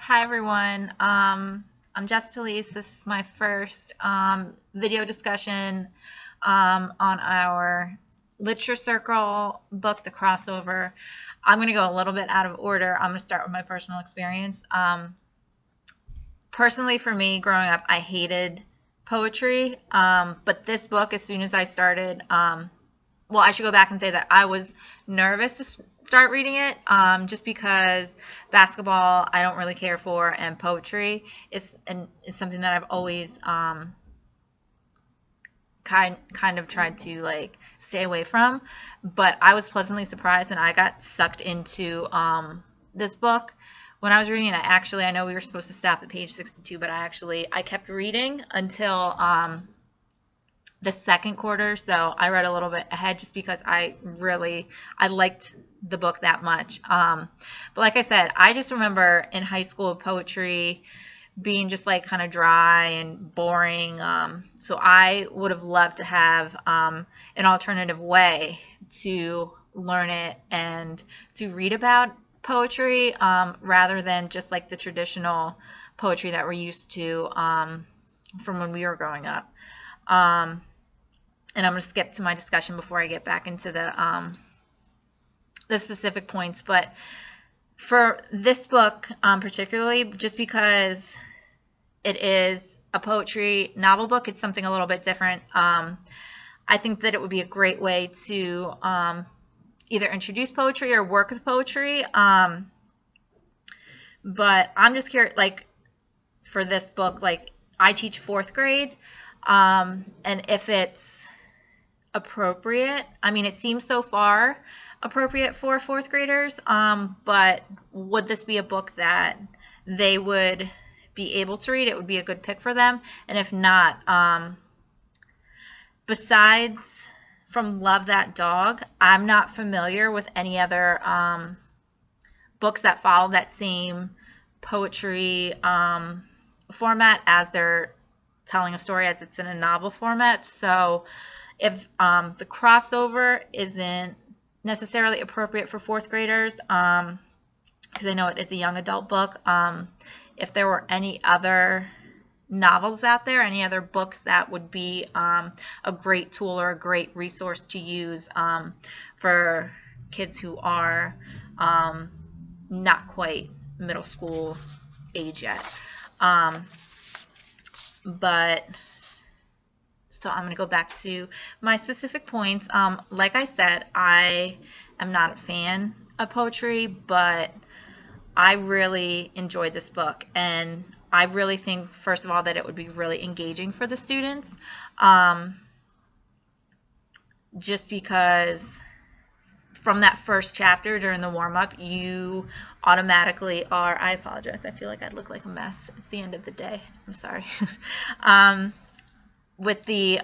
Hi everyone. I'm Jess Talise. This is my first video discussion on our literature circle book, The Crossover. I'm going to go a little bit out of order. I'm going to start with my personal experience. Personally, for me, growing up, I hated poetry, but this book, as soon as I started, well, I should go back and say that I was nervous to start reading it, just because basketball I don't really care for, and poetry is something that I've always kind of tried to like stay away from. But I was pleasantly surprised, and I got sucked into this book. When I was reading it, I know we were supposed to stop at page 62, but I kept reading until the second quarter, so I read a little bit ahead just because I liked the book that much. But like I said, I just remember in high school poetry being just like kind of dry and boring. So I would have loved to have an alternative way to learn it and to read about poetry, rather than just like the traditional poetry that we're used to from when we were growing up. And I'm going to skip to my discussion before I get back into the specific points. But for this book particularly, just because it is a poetry novel book, it's something a little bit different. I think that it would be a great way to either introduce poetry or work with poetry. But I'm just curious, like, for this book, like, I teach 4th grade, and if it's appropriate, I mean, it seems so far appropriate for 4th graders, but would this be a book that they would be able to read? It would be a good pick for them. And if not, besides from Love That Dog, I'm not familiar with any other books that follow that same poetry format as they're telling a story, as it's in a novel format. So if the crossover isn't necessarily appropriate for 4th graders, because I know it's a young adult book, if there were any other novels out there, any other books that would be a great tool or a great resource to use for kids who are not quite middle school age yet. So I'm going to go back to my specific points. Like I said, I am not a fan of poetry, but I really enjoyed this book. And I really think, first of all, that it would be really engaging for the students. Just because from that first chapter during the warm-up, you automatically are, I apologize, I feel like I look like a mess. It's the end of the day. I'm sorry. With the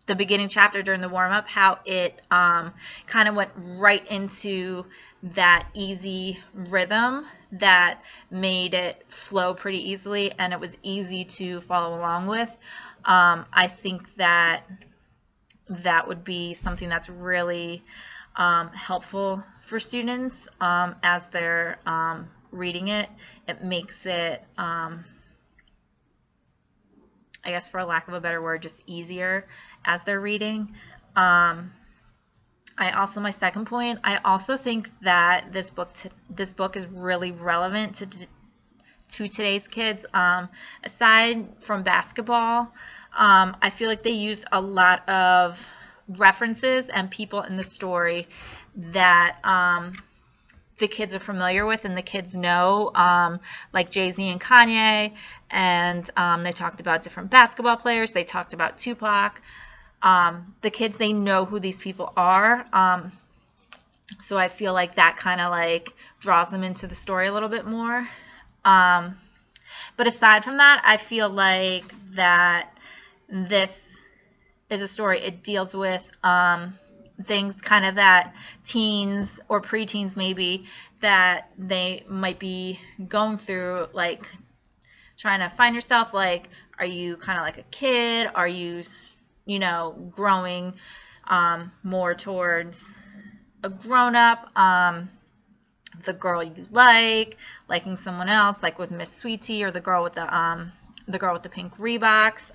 beginning chapter during the warm-up, how it kind of went right into that easy rhythm that made it flow pretty easily, and it was easy to follow along with. I think that would be something that's really helpful for students as they're reading it. It makes it, I guess for lack of a better word, just easier as they're reading. My second point, I also think that this book is really relevant to today's kids. Aside from basketball, I feel like they used a lot of references and people in the story that the kids are familiar with and the kids know, like Jay-Z and Kanye, and they talked about different basketball players. They talked about Tupac. The kids, they know who these people are, so I feel like that kind of like draws them into the story a little bit more. But aside from that, I feel like that this is a story, it deals with things kind of that teens or preteens maybe that they might be going through, like trying to find yourself. Like, are you kind of like a kid? Are you, growing more towards a grown-up? the girl you like, liking someone else, like with Miss Sweetie, or the girl with the pink Reeboks.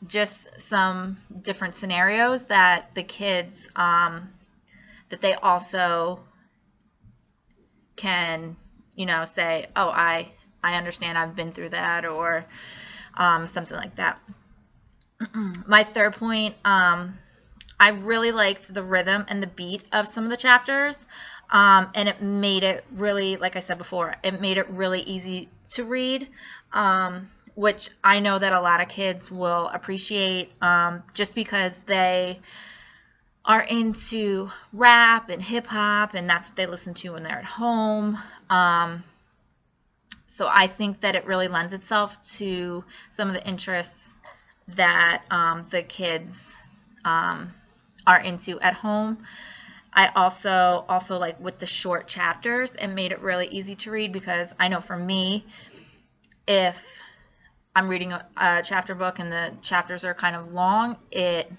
Just some different scenarios that the kids that they also can, say, oh, I understand, I've been through that, or something like that. My third point, I really liked the rhythm and the beat of some of the chapters, and it made it really, like I said before, it made it really easy to read, which I know that a lot of kids will appreciate, just because they are into rap and hip hop, and that's what they listen to when they're at home. So I think that it really lends itself to some of the interests that the kids are into at home. I also like with the short chapters, it made it really easy to read, because I know for me, if I'm reading a chapter book and the chapters are kind of long, it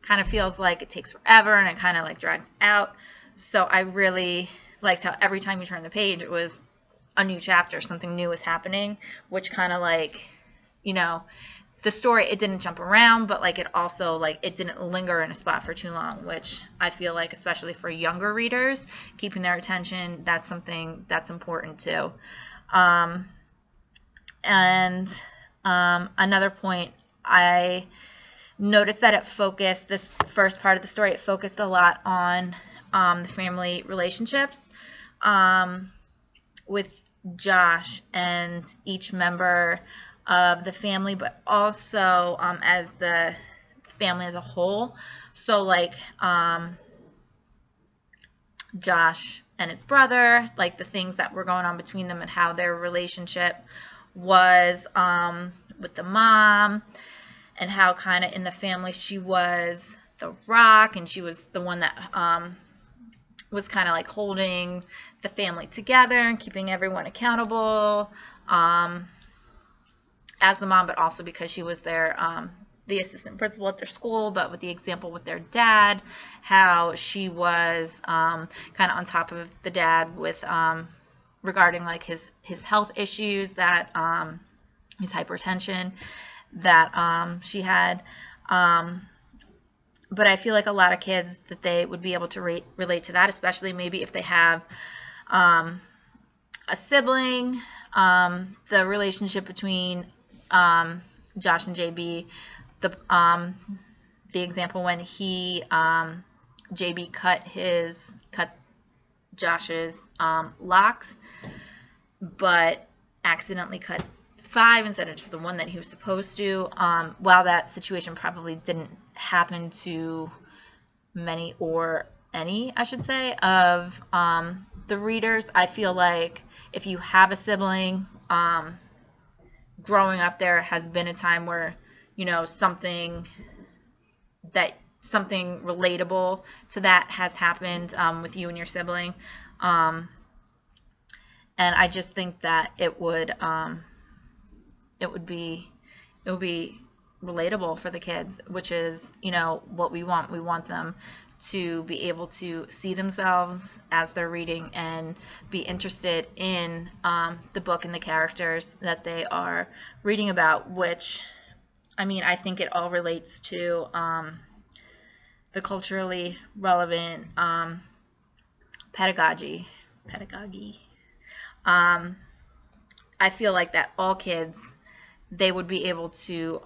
kind of feels like it takes forever and it kind of like drags out. So I really liked how every time you turn the page, it was a new chapter, something new was happening, which kind of like, the story, it didn't jump around, but like it also, like, it didn't linger in a spot for too long, which I feel like, especially for younger readers, keeping their attention, that's something that's important too. Another point, I noticed that it focused, this first part of the story, it focused a lot on the family relationships with Josh and each member of the family, but also as the family as a whole. So like Josh and his brother, like the things that were going on between them and how their relationship was with the mom, and how kind of in the family she was the rock, and she was the one that was kind of like holding the family together and keeping everyone accountable as the mom, but also because she was their the assistant principal at their school, but with the example with their dad, how she was kind of on top of the dad with regarding like his health issues, that his hypertension that she had. But I feel like a lot of kids, that they would be able to relate to that, especially maybe if they have a sibling. The relationship between Josh and JB, the example when JB cut Josh's locks, but accidentally cut 5 instead of just the one that he was supposed to. While that situation probably didn't happen to many, or any, I should say, of the readers, I feel like if you have a sibling, growing up, there has been a time where, something relatable to that has happened with you and your sibling. And I just think that it would be relatable for the kids, which is, what we want. We want them to be able to see themselves as they're reading and be interested in the book and the characters that they are reading about, which, I think it all relates to the culturally relevant pedagogy. I feel like that all kids, they would be able to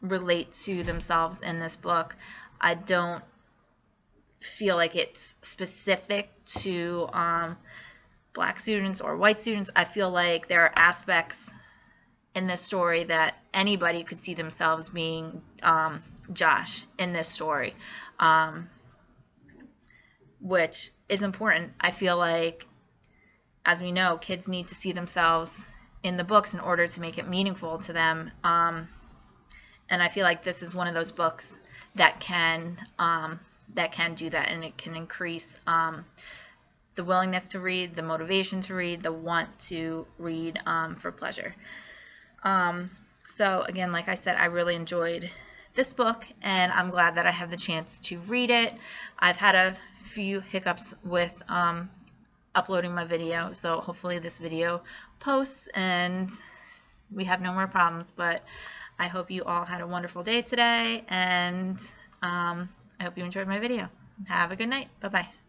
relate to themselves in this book. I don't feel like it's specific to black students or white students. I feel like there are aspects in this story that anybody could see themselves being Josh in this story, which is important. I feel like, as we know, kids need to see themselves in the books in order to make it meaningful to them. And I feel like this is one of those books that can do that, and it can increase the willingness to read, the motivation to read, the want to read for pleasure. So again, like I said, I really enjoyed this book, and I'm glad that I had the chance to read it. I've had a few hiccups with uploading my video, so hopefully this video posts and we have no more problems. But I hope you all had a wonderful day today, and I hope you enjoyed my video. Have a good night. Bye-bye.